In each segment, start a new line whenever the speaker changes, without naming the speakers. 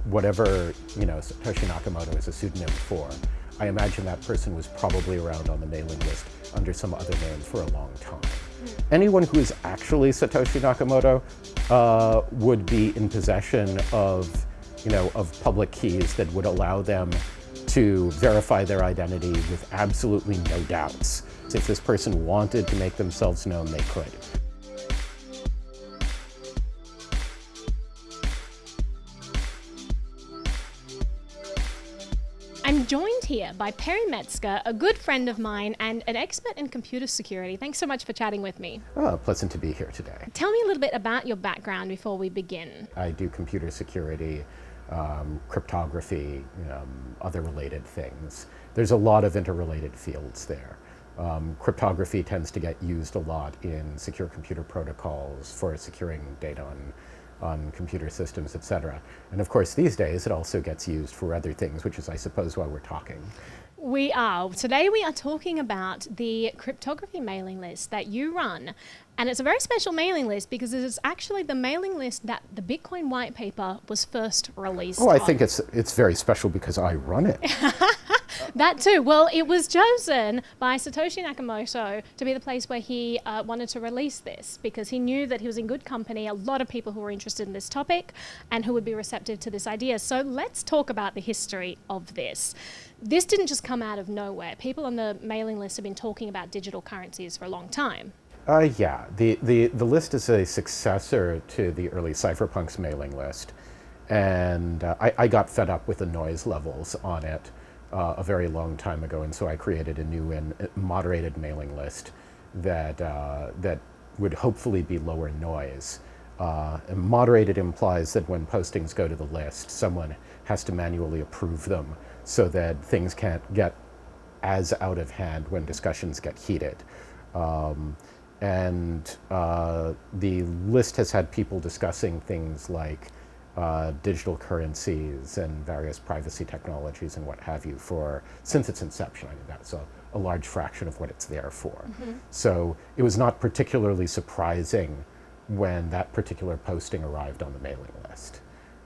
whatever, Satoshi Nakamoto is a pseudonym for, I imagine that person was probably around on the mailing list under some other name for a long time. Anyone who is actually Satoshi Nakamoto would be in possession of public keys that would allow them to verify their identity with absolutely no doubts. If this person wanted to make themselves known, they could.
I'm joined here by Perry Metzger, a good friend of mine and an expert in computer security. Thanks so much for chatting with me.
Oh, pleasant to be here today.
Tell me a little bit about your background before we begin.
I do computer security, cryptography, other related things. There's a lot of interrelated fields there. Cryptography tends to get used a lot in secure computer protocols for securing data on computer systems, etc. And of course, these days, it also gets used for other things, which is, I suppose, why we're talking.
We are. Today we are talking about the cryptography mailing list that you run. And it's a very special mailing list because it is actually the mailing list that the Bitcoin Whitepaper was first released on.
I think it's very special because I run it.
That too. Well, it was chosen by Satoshi Nakamoto to be the place where he wanted to release this because he knew that he was in good company, a lot of people who were interested in this topic and who would be receptive to this idea. So let's talk about the history of this. This didn't just come out of nowhere. People on the mailing list have been talking about digital currencies for a long time.
Yeah, the list is a successor to the early cypherpunks mailing list. And I got fed up with the noise levels on it a very long time ago, and so I created a new and moderated mailing list that would hopefully be lower noise. And moderated implies that when postings go to the list, someone has to manually approve them so that things can't get as out of hand when discussions get heated. And the list has had people discussing things like digital currencies and various privacy technologies and what have you since its inception. I mean, that's a large fraction of what it's there for. Mm-hmm. So it was not particularly surprising when that particular posting arrived on the mailing list.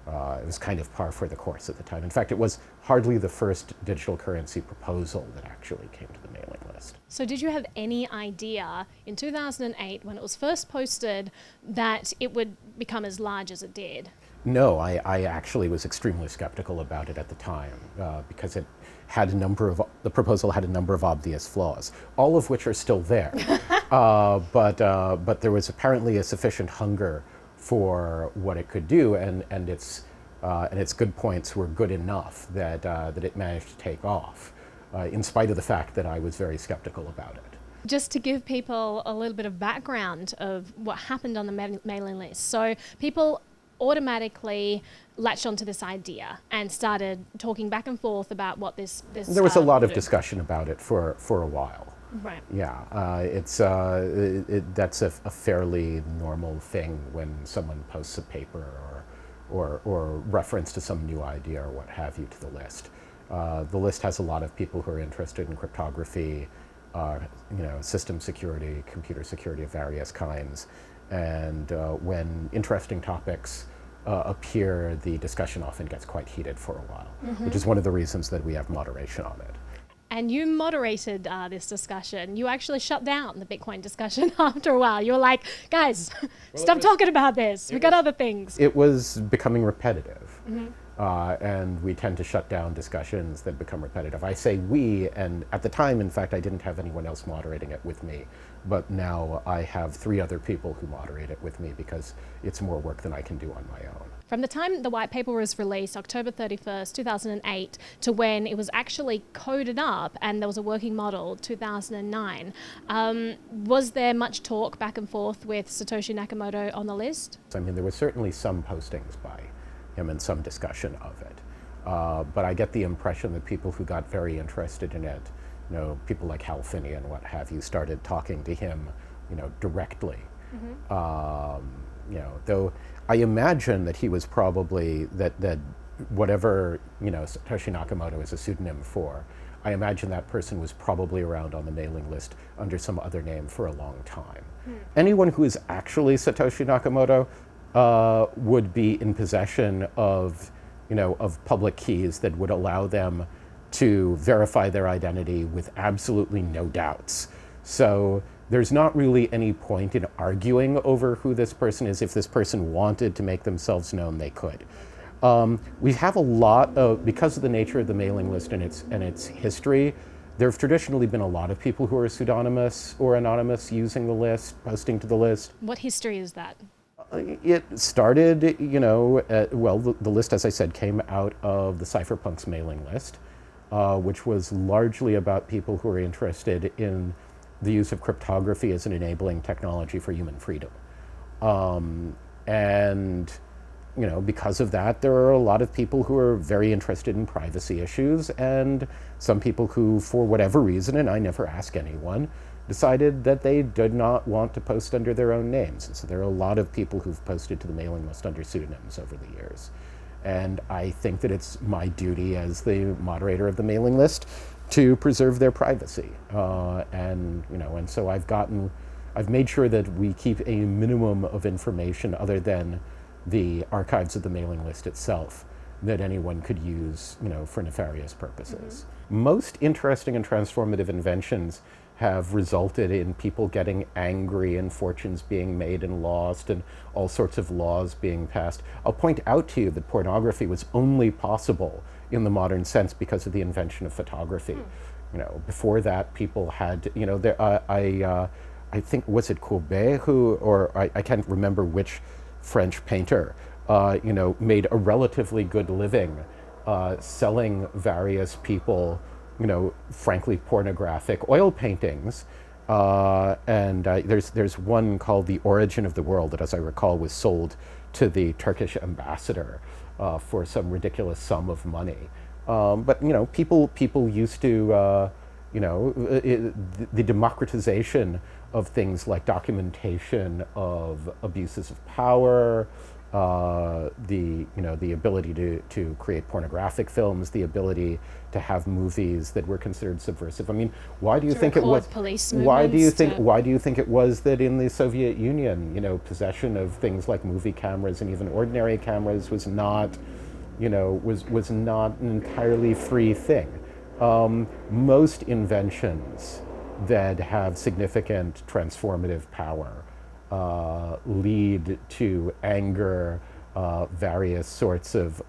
It was kind of par for the course at the time. In fact, it was hardly the first digital currency proposal that actually came to the mailing list.
So did you have any idea in 2008 when it was first posted that it would become as large as it did?
No, I actually was extremely skeptical about it at the time because it had the proposal had a number of obvious flaws, all of which are still there. But there was apparently a sufficient hunger for what it could do, and its good points were good enough that it managed to take off, in spite of the fact that I was very skeptical about it.
Just to give people a little bit of background of what happened on the mailing list. So people automatically latched onto this idea and started talking back and forth about what this
there was a lot of discussion about it for a while.
Right.
Yeah, that's a fairly normal thing when someone posts a paper or reference to some new idea or what have you to the list. The list has a lot of people who are interested in cryptography, system security, computer security of various kinds. And when interesting topics appear, the discussion often gets quite heated for a while, mm-hmm. which is one of the reasons that we have moderation on it.
And you moderated this discussion. You actually shut down the Bitcoin discussion after a while. You were like, guys, stop talking about this. We got other things.
It was becoming repetitive.
Mm-hmm.
And we tend to shut down discussions that become repetitive. I say we, and at the time, in fact, I didn't have anyone else moderating it with me. But now I have 3 other people who moderate it with me because it's more work than I can do on my own.
From the time the white paper was released, October 31st, 2008, to when it was actually coded up and there was a working model, 2009, was there much talk back and forth with Satoshi Nakamoto on the list?
I mean, there were certainly some postings by him and some discussion of it. But I get the impression that people who got very interested in it, people like Hal Finney and what have you, started talking to him, directly. Mm-hmm. Though I imagine that he was probably, that whatever, Satoshi Nakamoto is a pseudonym for, I imagine that person was probably around on the mailing list under some other name for a long time. Anyone who is actually Satoshi Nakamoto would be in possession of of public keys that would allow them to verify their identity with absolutely no doubts. So there's not really any point in arguing over who this person is. If this person wanted to make themselves known, they could. We have a lot of, because of the nature of the mailing list and its history, there have traditionally been a lot of people who are pseudonymous or anonymous using the list, posting to the list.
What history is that?
It started, the list, as I said, came out of the cypherpunks mailing list, which was largely about people who are interested in the use of cryptography as an enabling technology for human freedom. Because of that, there are a lot of people who are very interested in privacy issues, and some people who, for whatever reason, and I never ask anyone, decided that they did not want to post under their own names. And so there are a lot of people who've posted to the mailing list under pseudonyms over the years. And I think that it's my duty as the moderator of the mailing list to preserve their privacy. And so I've made sure that we keep a minimum of information other than the archives of the mailing list itself that anyone could use, for nefarious purposes. Most interesting and transformative inventions have resulted in people getting angry and fortunes being made and lost and all sorts of laws being passed. I'll point out to you that pornography was only possible in the modern sense because of the invention of photography. Before that, people had, I think, was it Courbet I can't remember which French painter, made a relatively good living selling various people, frankly pornographic oil paintings. There's one called The Origin of the World that, as I recall, was sold to the Turkish ambassador for some ridiculous sum of money. But people used to, the democratization of things like documentation of abuses of power, the ability to create pornographic films, the ability to have movies that were considered subversive. I mean, why do you think it was? Why do you think it was that in the Soviet Union, possession of things like movie cameras and even ordinary cameras was not, was not an entirely free thing. Most inventions that have significant transformative power lead to anger, various sorts of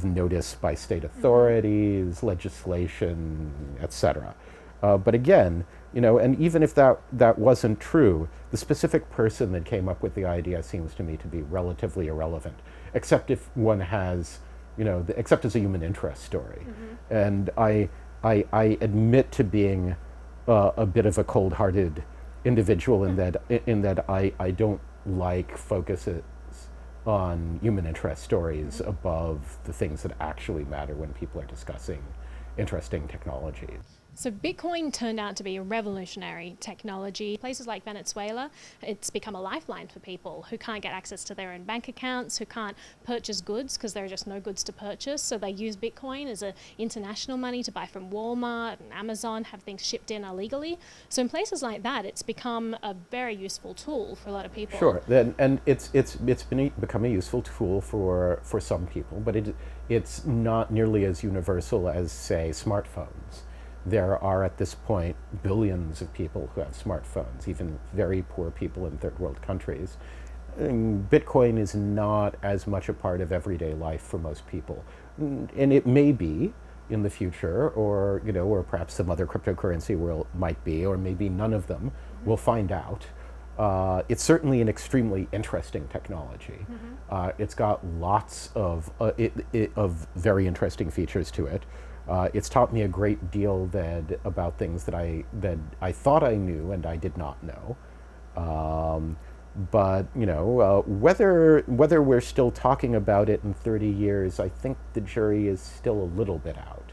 notice by state authorities, legislation, etc. But again, and even if that wasn't true, the specific person that came up with the idea seems to me to be relatively irrelevant, except if one has, except as a human interest story. And I admit to being a bit of a cold-hearted individual in that I don't like focuses on human interest stories above the things that actually matter when people are discussing interesting technologies.
So Bitcoin turned out to be a revolutionary technology. Places like Venezuela, it's become a lifeline for people who can't get access to their own bank accounts, who can't purchase goods because there are just no goods to purchase. So they use Bitcoin as an international money to buy from Walmart and Amazon, have things shipped in illegally. So in places like that, it's become a very useful tool for a lot of people.
Sure, and it's become a useful tool for some people, but it's not nearly as universal as, say, smartphones. There are at this point billions of people who have smartphones, even very poor people in third world countries. And Bitcoin is not as much a part of everyday life for most people. And it may be in the future, or perhaps some other cryptocurrency might be, or maybe none of them. We'll find out. It's certainly an extremely interesting technology. It's got lots of very interesting features to it. It's taught me a great deal about things that I thought I knew and I did not know. But whether we're still talking about it in 30 years, I think the jury is still a little bit out.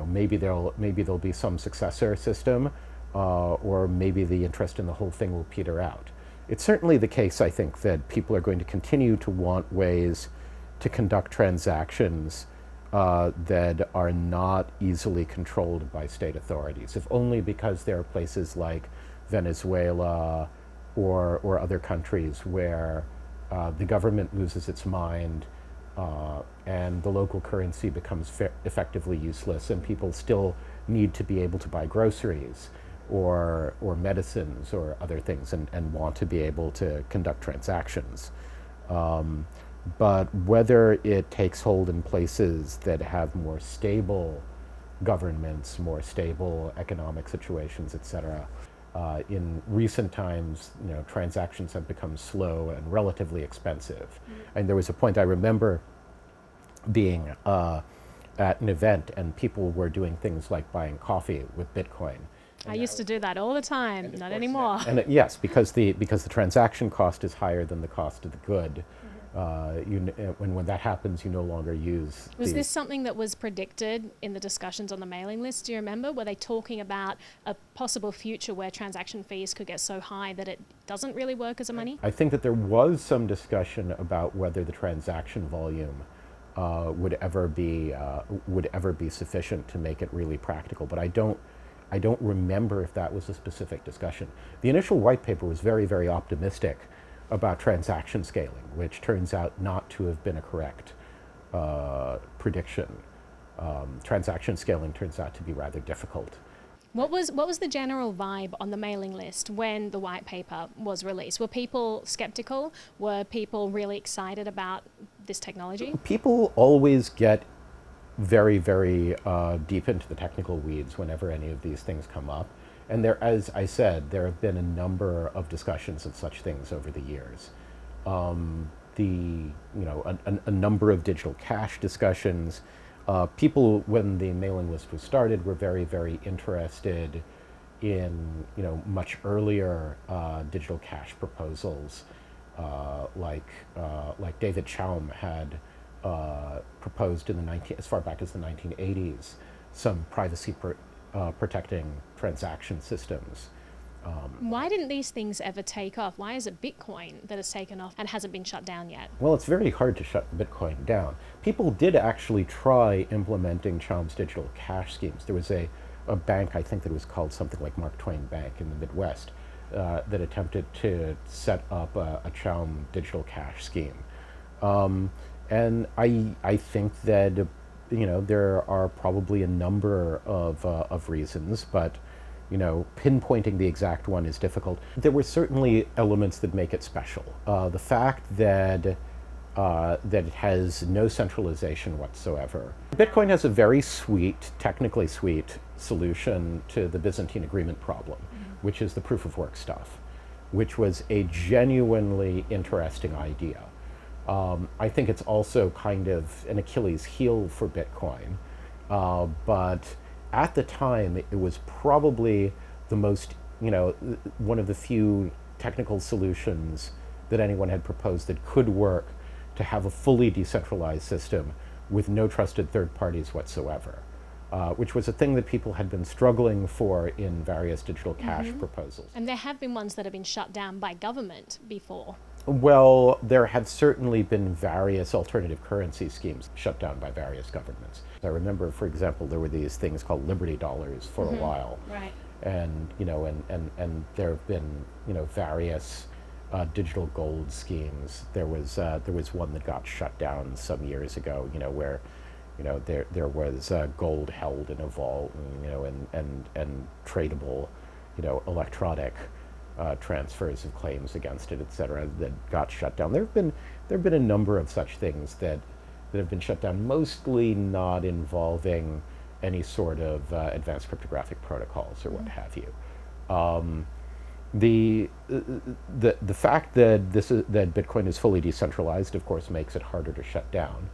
Maybe there'll be some successor system, or maybe the interest in the whole thing will peter out. It's certainly the case, I think, that people are going to continue to want ways to conduct transactions that are not easily controlled by state authorities, if only because there are places like Venezuela or other countries where the government loses its mind, and the local currency becomes effectively useless, and people still need to be able to buy groceries or medicines or other things, and want to be able to conduct transactions. But whether it takes hold in places that have more stable governments, more stable economic situations, etc., in recent times, transactions have become slow and relatively expensive. And there was a point I remember being at an event, and people were doing things like buying coffee with Bitcoin.
I used to do that all the time, not anymore.
And yes, because the transaction cost is higher than the cost of the good. When that happens, you no longer use.
Was this something that was predicted in the discussions on the mailing list? Do you remember? Were they talking about a possible future where transaction fees could get so high that it doesn't really work as a money?
I think that there was some discussion about whether the transaction volume would ever be sufficient to make it really practical. But I don't remember if that was a specific discussion. The initial white paper was very, very optimistic about transaction scaling, which turns out not to have been a correct prediction. Transaction scaling turns out to be rather difficult.
What was the general vibe on the mailing list when the white paper was released? Were people skeptical? Were people really excited about this technology?
People always get very, very deep into the technical weeds whenever any of these things come up. And there, as I said, there have been a number of discussions of such things over the years. A number of digital cash discussions. People, when the mailing list was started, were very, very interested in much earlier digital cash proposals, like David Chaum had proposed in as far back as the 1980s, some privacy protecting transaction systems.
Why didn't these things ever take off? Why is it Bitcoin that has taken off and hasn't been shut down yet?
Well, it's very hard to shut Bitcoin down. People did actually try implementing Chaum's digital cash schemes. There was a bank, I think that was called something like Mark Twain Bank in the Midwest, that attempted to set up a Chaum digital cash scheme. And I think that there are probably a number of reasons, but pinpointing the exact one is difficult. There were certainly elements that make it special. The fact that it has no centralization whatsoever. Bitcoin has a very technically sweet solution to the Byzantine agreement problem, which is the proof of work stuff, which was a genuinely interesting idea. I think it's also kind of an Achilles heel for Bitcoin, but at the time it was probably the most, one of the few technical solutions that anyone had proposed that could work to have a fully decentralized system with no trusted third parties whatsoever, which was a thing that people had been struggling for in various digital cash proposals.
And there have been ones that have been shut down by government before.
Well, there have certainly been various alternative currency schemes shut down by various governments. I remember, for example, there were these things called Liberty Dollars for a while.
Right.
And, and there have been, various digital gold schemes. There was one that got shut down some years ago, where, there was gold held in a vault, and tradable, electronic transfers of claims against it, et cetera, that got shut down. There have been a number of such things that have been shut down, mostly not involving any sort of advanced cryptographic protocols or what have you. The fact that that Bitcoin is fully decentralized, of course, makes it harder to shut down.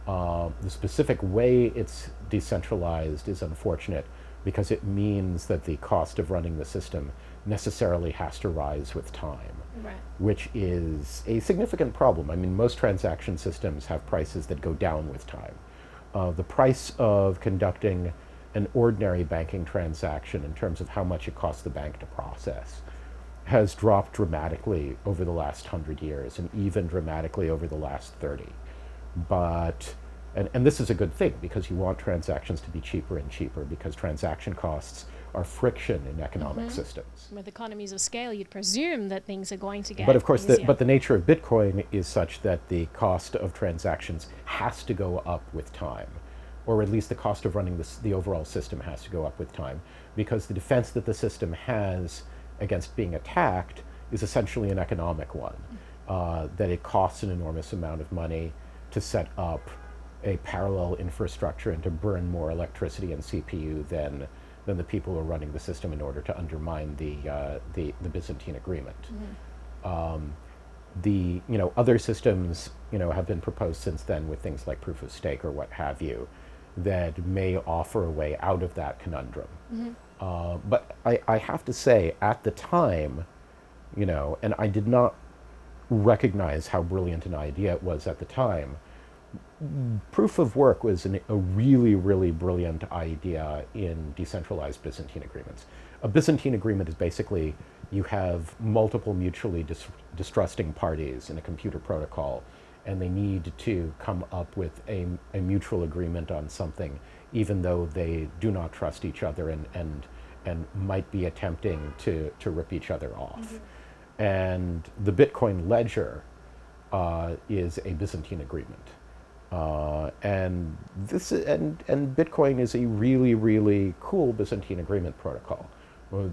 The specific way it's decentralized is unfortunate because it means that the cost of running the system necessarily has to rise with time,
right,
which is a significant problem. I mean, most transaction systems have prices that go down with time. The price of conducting an ordinary banking transaction in terms of how much it costs the bank to process has dropped dramatically over the last 100 years and even dramatically over the last 30. But, and this is a good thing because you want transactions to be cheaper and cheaper because transaction costs are friction in economic systems.
With economies of scale, you'd presume that things are going to get
But of course,
easier.
the nature of Bitcoin is such that the cost of transactions has to go up with time, or at least the cost of running the overall system has to go up with time, because the defense that the system has against being attacked is essentially an economic one, that it costs an enormous amount of money to set up a parallel infrastructure and to burn more electricity and CPU than the people who are running the system in order to undermine the Byzantine agreement. The other systems have been proposed since then with things like proof of stake or what have you that may offer a way out of that conundrum. But I have to say, at the time, and I did not recognize how brilliant an idea it was at the time, proof of work was a really, really brilliant idea in decentralized Byzantine agreements. A Byzantine agreement is basically you have multiple mutually distrusting parties in a computer protocol, and they need to come up with a mutual agreement on something, even though they do not trust each other and might be attempting to rip each other off. And the Bitcoin ledger is a Byzantine agreement. And Bitcoin is a really, really cool Byzantine agreement protocol.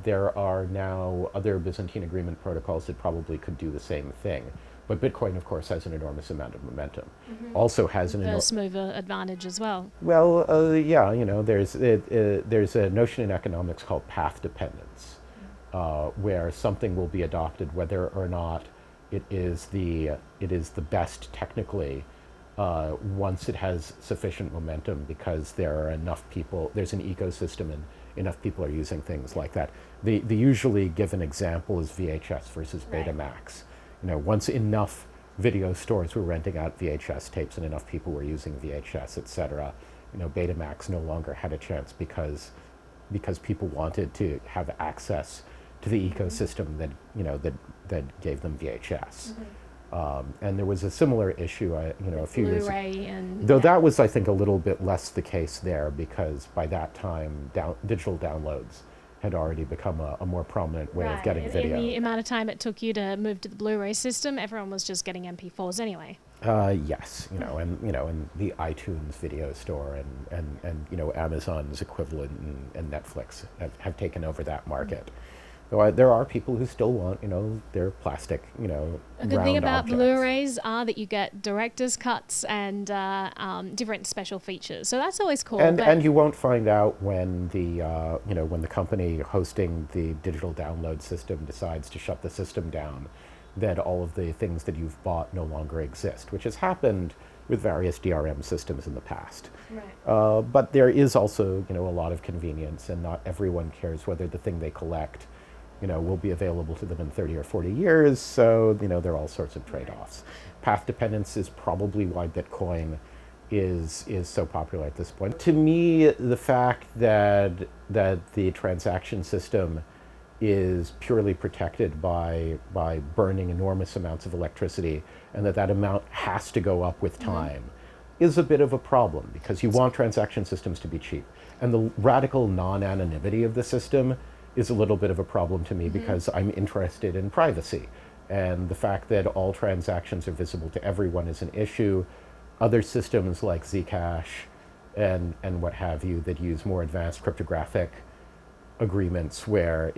There are now other Byzantine agreement protocols that probably could do the same thing. But Bitcoin, of course, has an enormous amount of momentum. Also has an
First mover advantage as well.
well, there's a notion in economics called path dependence, where something will be adopted whether or not it is the best technically once it has sufficient momentum, because there are enough people, there's an ecosystem and enough people are using things like that. The usually given example is VHS versus Betamax. Once enough video stores were renting out VHS tapes and enough people were using VHS, etc., Betamax no longer had a chance because people wanted to have access to the ecosystem that gave them VHS. And there was a similar issue, a few years ago. Though that was, I think, a little bit less the case there, because by that time, digital downloads had already become a more prominent way of getting video.
In the amount of time it took you to move to the Blu-ray system, everyone was just getting MP4s anyway.
Yes, and the iTunes video store and Amazon's equivalent and Netflix have taken over that market. Though there are people who still want, their plastic,
A good thing about Blu-rays are that you get director's cuts and different special features. So that's always cool.
And you won't find out when when the company hosting the digital download system decides to shut the system down, that all of the things that you've bought no longer exist, which has happened with various DRM systems in the past.
Right.
But there is also, a lot of convenience, and not everyone cares whether the thing they collect will be available to them in 30 or 40 years, so, there are all sorts of trade-offs. Path dependence is probably why Bitcoin is so popular at this point. To me, the fact that the transaction system is purely protected by burning enormous amounts of electricity, and that amount has to go up with time, is a bit of a problem, because you want transaction systems to be cheap. And the radical non-anonymity of the system is a little bit of a problem to me, because I'm interested in privacy. And the fact that all transactions are visible to everyone is an issue. Other systems like Zcash and what have you that use more advanced cryptographic agreements where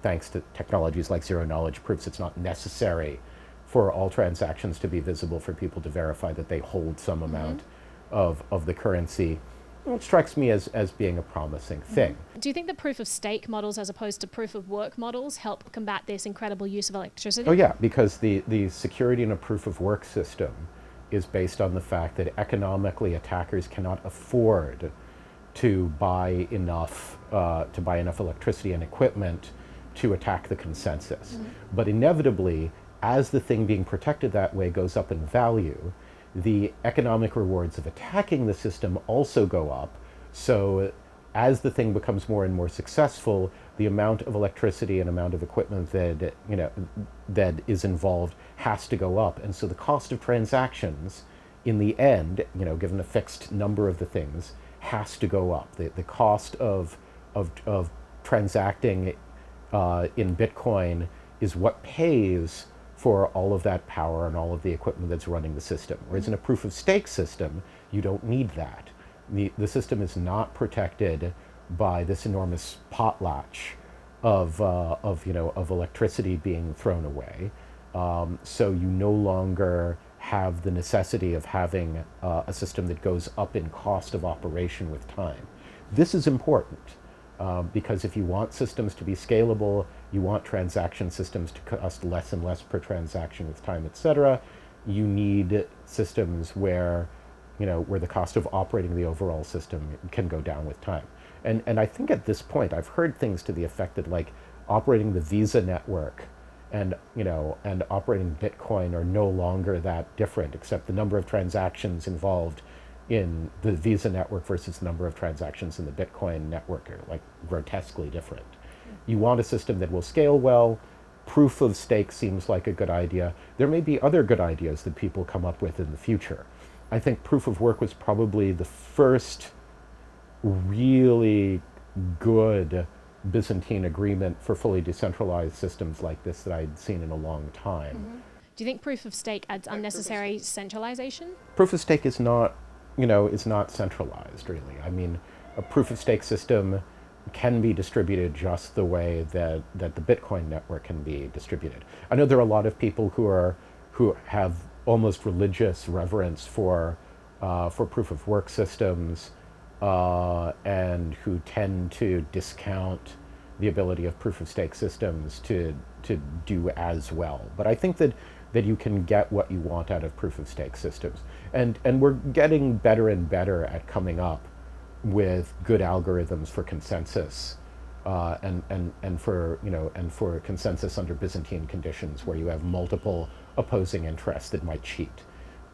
thanks to technologies like zero-knowledge proofs, it's not necessary for all transactions to be visible for people to verify that they hold some amount of the currency. It strikes me as being a promising thing.
Do you think the proof of stake models as opposed to proof of work models help combat this incredible use of electricity?
Oh yeah, because the security in a proof of work system is based on the fact that economically attackers cannot afford to buy enough electricity and equipment to attack the consensus. But inevitably, as the thing being protected that way goes up in value, the economic rewards of attacking the system also go up. So as the thing becomes more and more successful, the amount of electricity and amount of equipment that is involved has to go up. And so the cost of transactions in the end, given a fixed number of the things, has to go up. The cost of of transacting in Bitcoin is what pays for all of that power and all of the equipment that's running the system. Whereas in a proof of stake system, you don't need that. The system is not protected by this enormous potlatch of electricity being thrown away. So you no longer have the necessity of having a system that goes up in cost of operation with time. This is important because if you want systems to be scalable, you want transaction systems to cost less and less per transaction with time, etc. You need systems where, where the cost of operating the overall system can go down with time. And I think at this point, I've heard things to the effect that like operating the Visa network and operating Bitcoin are no longer that different, except the number of transactions involved in the Visa network versus the number of transactions in the Bitcoin network are like grotesquely different. You want a system that will scale well. Proof of stake seems like a good idea. There may be other good ideas that people come up with in the future. I think proof of work was probably the first really good Byzantine agreement for fully decentralized systems like this that I'd seen in a long time.
Mm-hmm. Do you think proof of stake adds unnecessary centralization?
Proof of stake is not, is not centralized really. I mean, a proof of stake system can be distributed just the way that the Bitcoin network can be distributed. I know there are a lot of people who have almost religious reverence for proof of work systems and who tend to discount the ability of proof of stake systems to do as well. But I think that you can get what you want out of proof of stake systems. And we're getting better and better at coming up with good algorithms for consensus and for consensus under Byzantine conditions where you have multiple opposing interests that might cheat.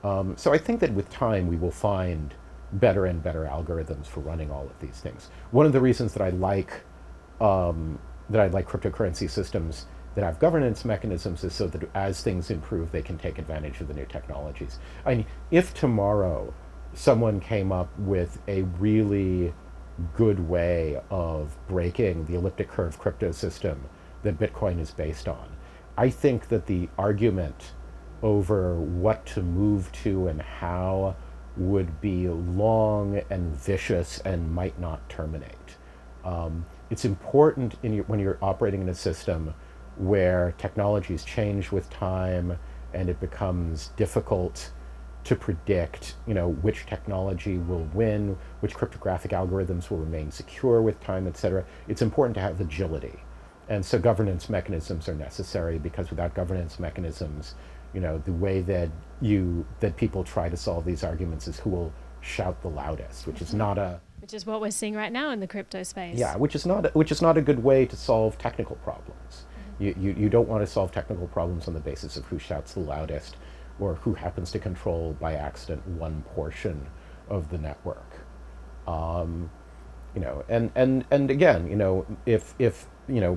So I think that with time we will find better and better algorithms for running all of these things. One of the reasons that I like cryptocurrency systems that have governance mechanisms is so that as things improve, they can take advantage of the new technologies. I mean, if tomorrow someone came up with a really good way of breaking the elliptic curve crypto system that Bitcoin is based on, I think that the argument over what to move to and how would be long and vicious and might not terminate. It's important when you're operating in a system where technologies change with time and it becomes difficult to predict, which technology will win, which cryptographic algorithms will remain secure with time, etc. It's important to have agility. And so governance mechanisms are necessary because without governance mechanisms, the way that people try to solve these arguments is who will shout the loudest, which is not
which is what we're seeing right now in the crypto space.
Yeah, which is not a good way to solve technical problems. You don't want to solve technical problems on the basis of who shouts the loudest or who happens to control by accident one portion of the network. And again, if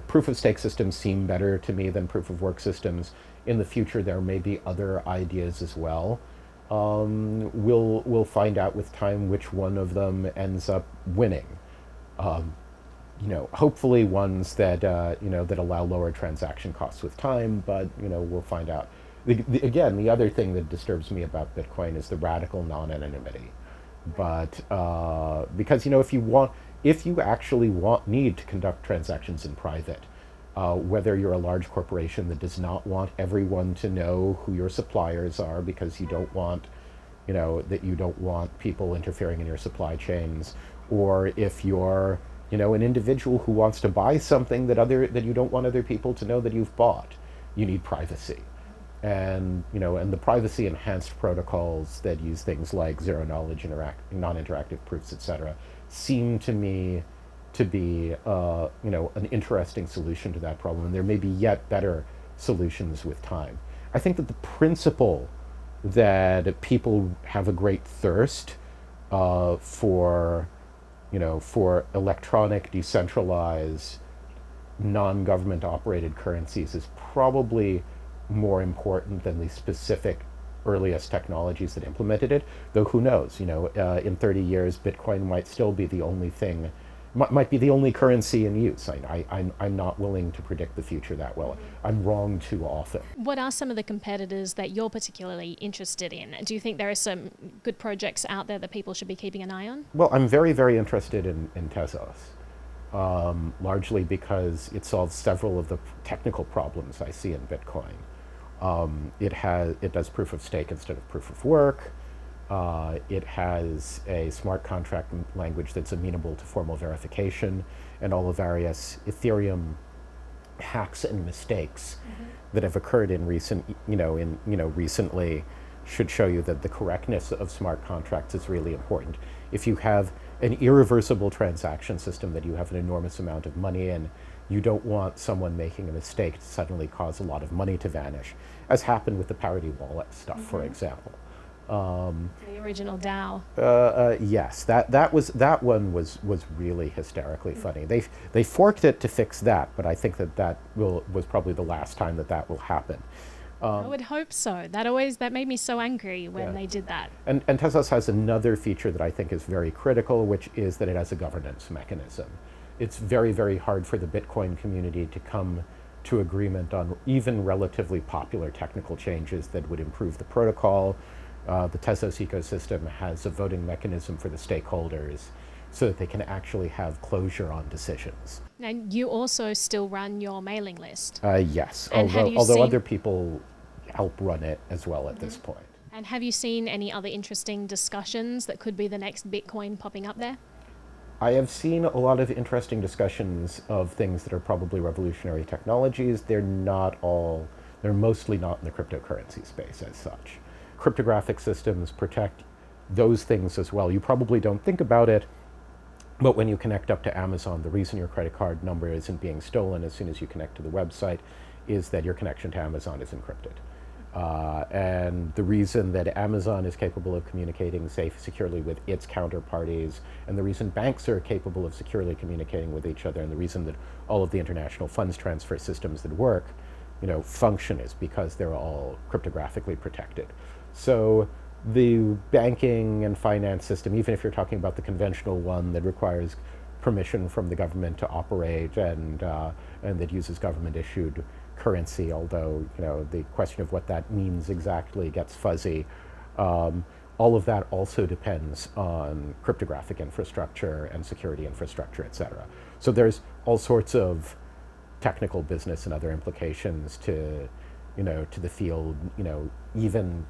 proof of stake systems seem better to me than proof of work systems, in the future there may be other ideas as well. We'll find out with time which one of them ends up winning. Hopefully ones that allow lower transaction costs with time, but we'll find out. Again, the other thing that disturbs me about Bitcoin is the radical non-anonymity. But because if you actually need to conduct transactions in private, whether you're a large corporation that does not want everyone to know who your suppliers are because you don't want people interfering in your supply chains, or if you're an individual who wants to buy something that you don't want other people to know that you've bought, you need privacy. And the privacy enhanced protocols that use things like zero knowledge, non-interactive proofs, etc., seem to me to be an interesting solution to that problem. And there may be yet better solutions with time. I think that the principle that people have a great thirst for electronic, decentralized, non-government operated currencies is probably more important than the specific earliest technologies that implemented it, though who knows, in 30 years Bitcoin might still be the only thing might be the only currency in use. I'm not willing to predict the future that well. I'm wrong too often.
What are some of the competitors that you're particularly interested in? Do you think there are some good projects out there that people should be keeping an eye on?
Well, I'm very, very interested in Tezos, largely because it solves several of the technical problems I see in Bitcoin. It does proof of stake instead of proof of work. It has a smart contract language that's amenable to formal verification, and all the various Ethereum hacks and mistakes that have occurred in recently should show you that the correctness of smart contracts is really important. If you have an irreversible transaction system that you have an enormous amount of money in, you don't want someone making a mistake to suddenly cause a lot of money to vanish, as happened with the Faraday wallet stuff, for example.
The original DAO.
Yes, that one was really hysterically funny. They forked it to fix that, but I think that was probably the last time that will happen.
I would hope so. That made me so angry when they did that.
And Tezos has another feature that I think is very critical, which is that it has a governance mechanism. It's very, very hard for the Bitcoin community to come to agreement on even relatively popular technical changes that would improve the protocol. The Tezos ecosystem has a voting mechanism for the stakeholders so that they can actually have closure on decisions.
And you also still run your mailing list.
Yes,
And
although other people help run it as well at this point.
And have you seen any other interesting discussions that could be the next Bitcoin popping up there?
I have seen a lot of interesting discussions of things that are probably revolutionary technologies. They're mostly not in the cryptocurrency space as such. Cryptographic systems protect those things as well. You probably don't think about it, but when you connect up to Amazon, the reason your credit card number isn't being stolen as soon as you connect to the website is that your connection to Amazon is encrypted. And the reason that Amazon is capable of communicating securely with its counterparties, and the reason banks are capable of securely communicating with each other, and the reason that all of the international funds transfer systems that work, function is because they're all cryptographically protected. So the banking and finance system, even if you're talking about the conventional one that requires permission from the government to operate and that uses government-issued currency, although the question of what that means exactly gets fuzzy. All of that also depends on cryptographic infrastructure and security infrastructure, et cetera. So there's all sorts of technical business and other implications to the field, even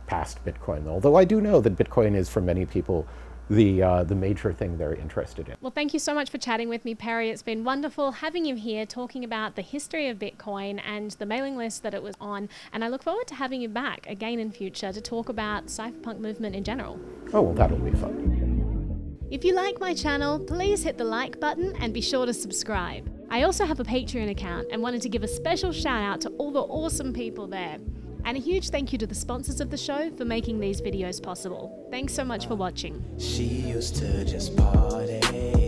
past Bitcoin. Although I do know that Bitcoin is, for many people, the major thing they're interested in.
Well, thank you so much for chatting with me, Perry. It's been wonderful having you here talking about the history of Bitcoin and the mailing list that it was on. And I look forward to having you back again in future to talk about cypherpunk movement in general.
Oh, well, that'll be fun.
If you like my channel, please hit the like button and be sure to subscribe. I also have a Patreon account and wanted to give a special shout out to all the awesome people there. And a huge thank you to the sponsors of the show for making these videos possible. Thanks so much for watching.
She used to just party.